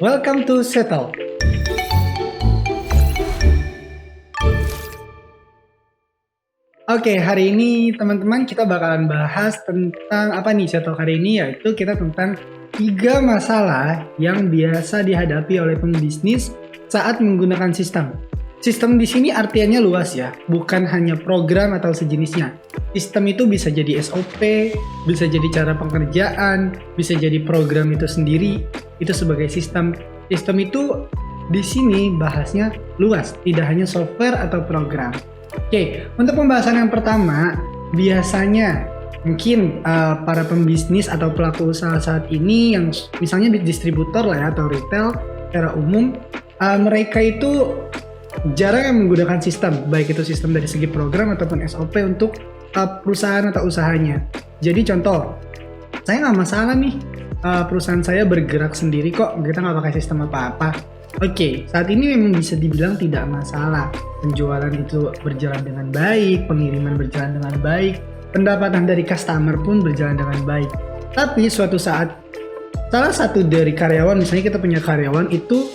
Welcome to Settle. Oke, hari ini teman-teman kita bakalan bahas tentang apa nih Settle hari ini, yaitu kita tentang 3 masalah yang biasa dihadapi oleh pembisnis saat menggunakan sistem. Sistem di sini artiannya luas ya, bukan hanya program atau sejenisnya. Sistem itu bisa jadi SOP, bisa jadi cara pengerjaan, bisa jadi program itu sendiri, itu sebagai sistem. Sistem itu di sini bahasnya luas, tidak hanya software atau program. Oke, untuk pembahasan yang pertama, biasanya mungkin para pembisnis atau pelaku usaha saat ini yang misalnya distributor lah ya, atau retail secara umum, mereka itu jarang yang menggunakan sistem, baik itu sistem dari segi program ataupun SOP untuk perusahaan atau usahanya. Jadi contoh, saya nggak masalah nih, perusahaan saya bergerak sendiri kok, kita nggak pakai sistem apa-apa. Oke, saat ini memang bisa dibilang tidak masalah. Penjualan itu berjalan dengan baik, pengiriman berjalan dengan baik, pendapatan dari customer pun berjalan dengan baik. Tapi suatu saat, salah satu dari karyawan, misalnya kita punya karyawan itu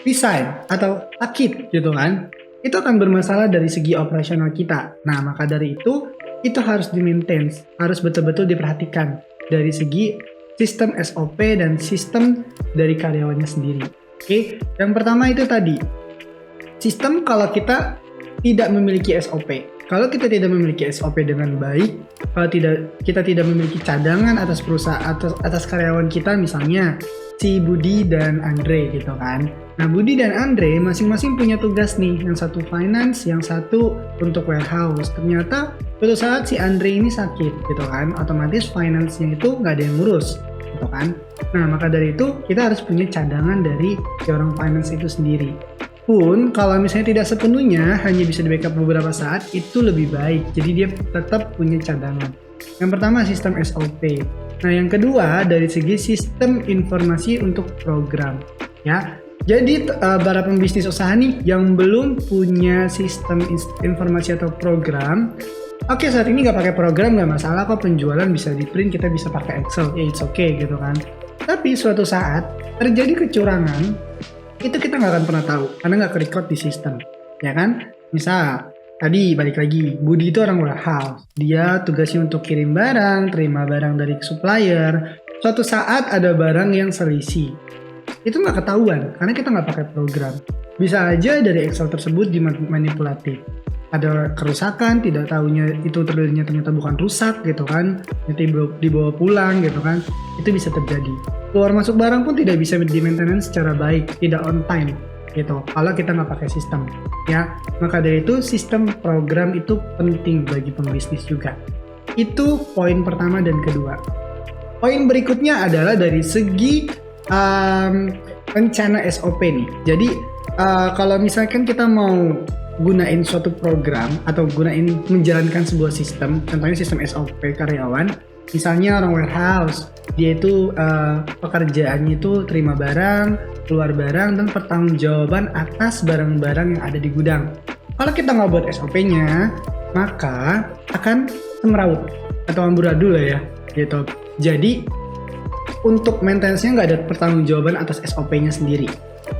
resign atau sakit gitu kan, itu akan bermasalah dari segi operasional kita. Nah, maka dari itu harus di-maintain, harus betul-betul diperhatikan dari segi sistem SOP dan sistem dari karyawannya sendiri. Oke, yang pertama itu tadi, sistem kalau kita tidak memiliki SOP. Kalau kita tidak memiliki SOP dengan baik, kalau kita tidak memiliki cadangan atas perusahaan atas karyawan kita, misalnya si Budi dan Andre gitu kan. Nah, Budi dan Andre masing-masing punya tugas nih, yang satu finance, yang satu untuk warehouse. Ternyata suatu saat si Andre ini sakit gitu kan, otomatis finance-nya itu nggak ada yang ngurus gitu kan. Nah, maka dari itu kita harus punya cadangan dari si orang finance itu sendiri. Pun kalau misalnya tidak sepenuhnya hanya bisa di backup beberapa saat, itu lebih baik. Jadi dia tetap punya cadangan. Yang pertama sistem SOP. Nah, yang kedua dari segi sistem informasi untuk program ya. Jadi para pembisnis usaha nih yang belum punya sistem informasi atau program, oke, saat ini nggak pakai program nggak masalah kok, penjualan bisa di print, kita bisa pakai Excel, ya it's okay gitu kan. Tapi suatu saat terjadi kecurangan, itu kita nggak akan pernah tahu karena nggak ke-record di sistem, ya kan? Misal tadi balik lagi, Budi itu orang warehouse, dia tugasnya untuk kirim barang, terima barang dari supplier. Suatu saat ada barang yang selisih, itu nggak ketahuan karena kita nggak pakai program. Bisa aja dari Excel tersebut dimanipulatif, ada kerusakan, tidak tahunya itu ternyata bukan rusak gitu kan, nanti dibawa pulang gitu kan, itu bisa terjadi. Keluar masuk barang pun tidak bisa di-maintenance secara baik, tidak on time gitu kalau kita nggak pakai sistem ya. Maka dari itu sistem program itu penting bagi pembisnis juga. Itu poin pertama dan kedua. Poin berikutnya adalah dari segi rencana SOP nih. Jadi kalau misalkan kita mau gunain suatu program atau menjalankan sebuah sistem, contohnya sistem SOP karyawan, misalnya orang warehouse, dia itu pekerjaannya itu terima barang, keluar barang, dan pertanggungjawaban atas barang-barang yang ada di gudang. Kalau kita nggak buat SOP-nya, maka akan semeraut atau amburadul lah ya gitu. Jadi untuk maintenance-nya nggak ada pertanggungjawaban atas SOP-nya sendiri.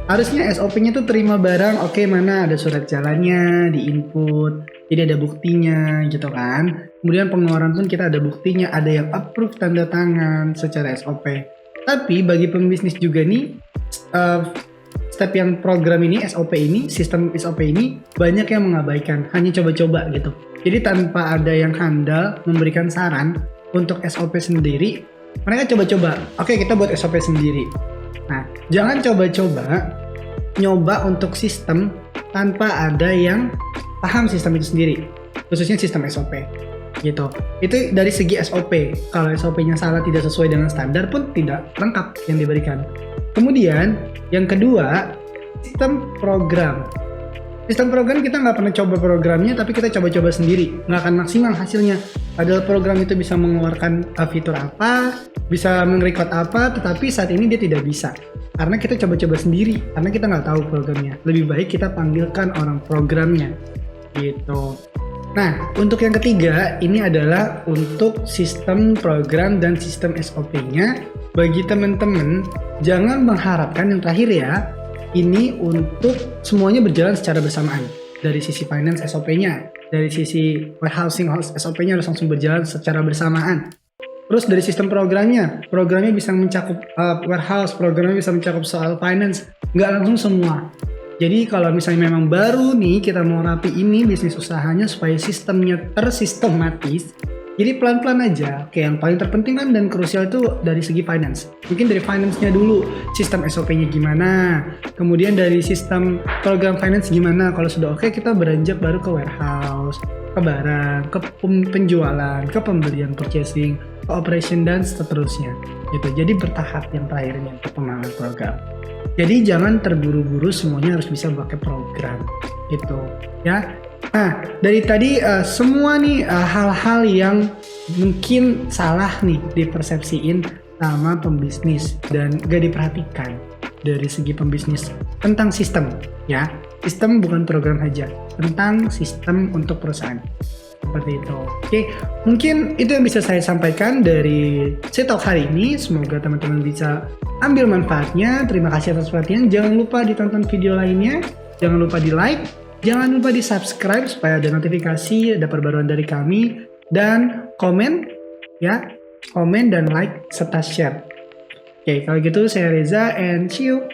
Harusnya SOP-nya tuh terima barang, oke, mana ada surat jalannya, di input, jadi ada buktinya gitu kan. Kemudian pengeluaran pun kita ada buktinya, ada yang approve tanda tangan secara SOP. Tapi bagi pembisnis juga nih, step yang program ini, SOP ini, sistem SOP ini banyak yang mengabaikan, hanya coba-coba gitu. Jadi tanpa ada yang handal memberikan saran untuk SOP sendiri, mereka coba-coba, oke, kita buat SOP sendiri. Nah, jangan coba-coba nyoba untuk sistem tanpa ada yang paham sistem itu sendiri, khususnya sistem SOP gitu. Itu dari segi SOP. Kalau SOP-nya salah, tidak sesuai dengan standar pun tidak lengkap yang diberikan. Kemudian yang kedua, sistem program. Sistem program kita nggak pernah coba programnya, tapi kita coba-coba sendiri, nggak akan maksimal hasilnya. Padahal program itu bisa mengeluarkan fitur apa, bisa merecord apa, tetapi saat ini dia tidak bisa. Karena kita coba-coba sendiri, karena kita nggak tahu programnya. Lebih baik kita panggilkan orang programnya, gitu. Nah, untuk yang ketiga, ini adalah untuk sistem program dan sistem SOP-nya bagi teman-teman jangan mengharapkan yang terakhir ya, ini untuk semuanya berjalan secara bersamaan. Dari sisi finance SOP-nya, dari sisi warehousing SOP-nya harus langsung berjalan secara bersamaan. Terus dari sistem programnya bisa mencakup warehouse, programnya bisa mencakup soal finance, nggak langsung semua. Jadi kalau misalnya memang baru nih kita mau rapi ini bisnis usahanya supaya sistemnya tersistematis, jadi pelan-pelan aja. Oke, yang paling terpenting kan dan krusial itu dari segi finance. Mungkin dari finance-nya dulu, sistem SOP-nya gimana, kemudian dari sistem program finance gimana. Kalau sudah oke, kita beranjak baru ke warehouse, ke barang, ke penjualan, ke pembelian purchasing, ke operation dan seterusnya. Gitu. Jadi bertahap yang terakhirnya untuk pemahaman program. Jadi jangan terburu-buru semuanya harus bisa pakai program gitu ya. Nah dari tadi semua nih hal-hal yang mungkin salah nih dipersepsiin sama pembisnis dan gak diperhatikan dari segi pembisnis tentang sistem ya. Sistem bukan program aja, tentang sistem untuk perusahaan. Seperti itu. Oke, mungkin itu yang bisa saya sampaikan dari Setalk hari ini. Semoga teman-teman bisa ambil manfaatnya. Terima kasih atas perhatian. Jangan lupa ditonton video lainnya. Jangan lupa di like. Jangan lupa di subscribe supaya ada notifikasi, ada perbaruan dari kami. Dan komen ya. Komen dan like serta share. Oke, kalau gitu saya Reza and see you.